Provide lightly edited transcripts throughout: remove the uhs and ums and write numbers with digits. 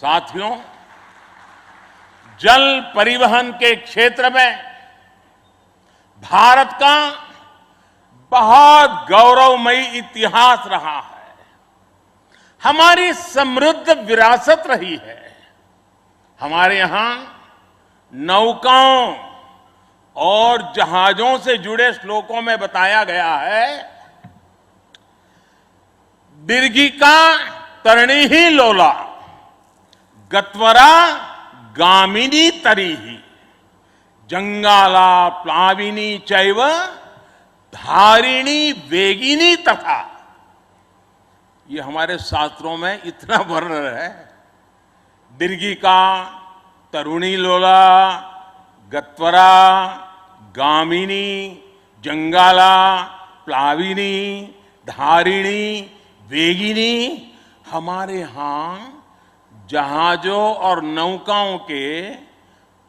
साथियों, जल परिवहन के क्षेत्र में भारत का बहुत गौरवमयी इतिहास रहा है। हमारी समृद्ध विरासत रही है। हमारे यहां नौकाओं और जहाजों से जुड़े श्लोकों में बताया गया है, दीर्घिका तरणीहि लोला गत्वरा गामिनी तरीहि जंगाला प्लाविनी चैव धारिणी वेगिनी तथा। ये हमारे शास्त्रों में इतना वर्णन है। दीर्घिका तरुणी लोला गत्वरा गामिनी जंगाला प्लाविनी धारिणी वेगिनी। हमारे यहां जहाजों और नौकाओं के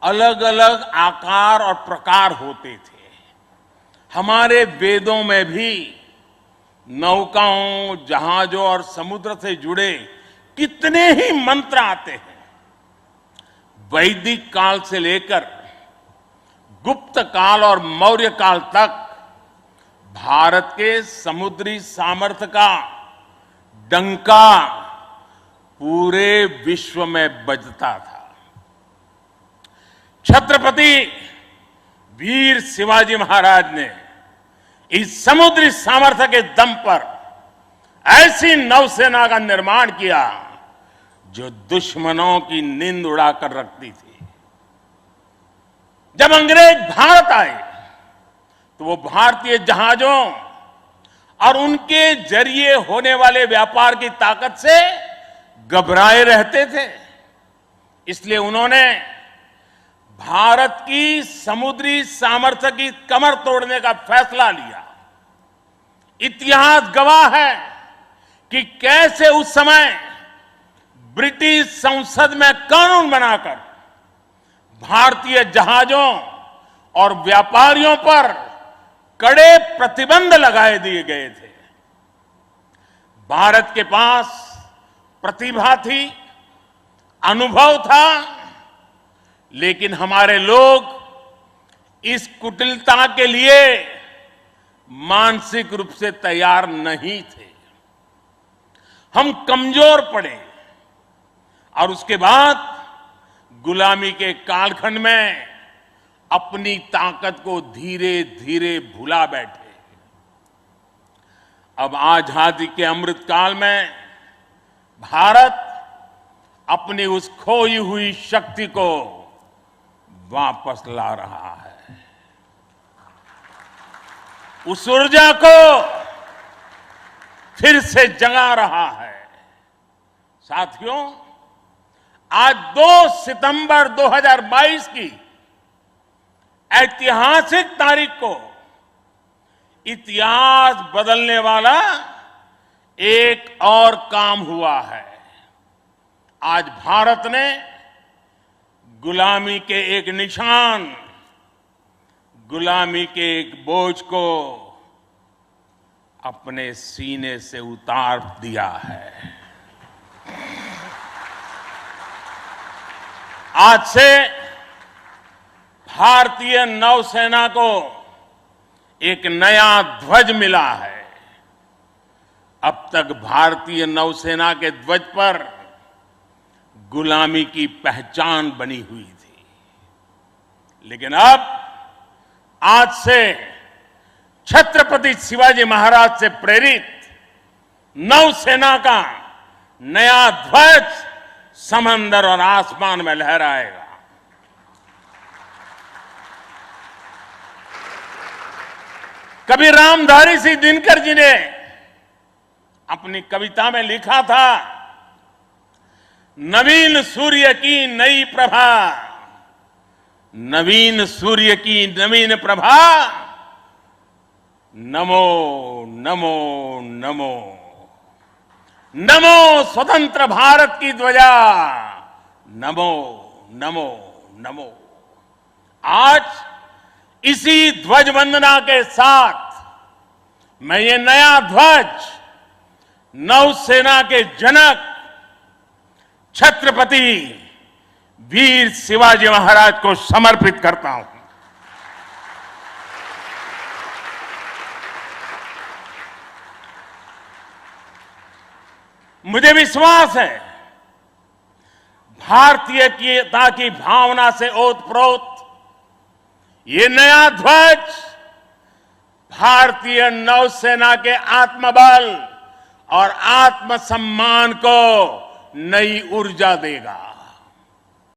अलग अलग आकार और प्रकार होते थे। हमारे वेदों में भी नौकाओं, जहाजों और समुद्र से जुड़े कितने ही मंत्र आते हैं। वैदिक काल से लेकर गुप्त काल और मौर्य काल तक भारत के समुद्री सामर्थ्य का डंका पूरे विश्व में बजता था। छत्रपति वीर शिवाजी महाराज ने इस समुद्री सामर्थ्य के दम पर ऐसी नौसेना का निर्माण किया जो दुश्मनों की नींद उड़ाकर रखती थी। जब अंग्रेज भारत आए तो वो भारतीय जहाजों और उनके जरिए होने वाले व्यापार की ताकत से घबराए रहते थे। इसलिए उन्होंने भारत की समुद्री सामर्थ्य की कमर तोड़ने का फैसला लिया। इतिहास गवाह है कि कैसे उस समय ब्रिटिश संसद में कानून बनाकर भारतीय जहाजों और व्यापारियों पर कड़े प्रतिबंध लगाए दिए गए थे। भारत के पास प्रतिभा थी, अनुभव था, लेकिन हमारे लोग इस कुटिलता के लिए मानसिक रूप से तैयार नहीं थे। हम कमजोर पड़े और उसके बाद गुलामी के कालखंड में अपनी ताकत को धीरे धीरे भुला बैठे। अब आजादी के अमृत काल में भारत अपनी उस खोई हुई शक्ति को वापस ला रहा है। उस ऊर्जा को फिर से जगा रहा है। साथियों, आज 2 सितंबर 2022 की ऐतिहासिक तारीख को इतिहास बदलने वाला एक और काम हुआ है। आज भारत ने गुलामी के एक निशान, गुलामी के एक बोझ को अपने सीने से उतार दिया है। आज से भारतीय नौसेना को एक नया ध्वज मिला है। अब तक भारतीय नौसेना के ध्वज पर गुलामी की पहचान बनी हुई थी, लेकिन अब आज से छत्रपति शिवाजी महाराज से प्रेरित नौसेना का नया ध्वज समंदर और आसमान में लहराएगा। कभी रामधारी सिंह दिनकर जी ने अपनी कविता में लिखा था, नवीन सूर्य की नई प्रभा, नवीन सूर्य की नवीन प्रभा, नमो नमो नमो नमो स्वतंत्र भारत की ध्वजा, नमो नमो नमो। आज इसी ध्वज वंदना के साथ मैं ये नया ध्वज नौसेना के जनक छत्रपति वीर शिवाजी महाराज को समर्पित करता हूं। मुझे विश्वास है भारतीयता की भावना से ओतप्रोत ये नया ध्वज भारतीय नौसेना के आत्मबल और आत्मसम्मान को नई ऊर्जा देगा।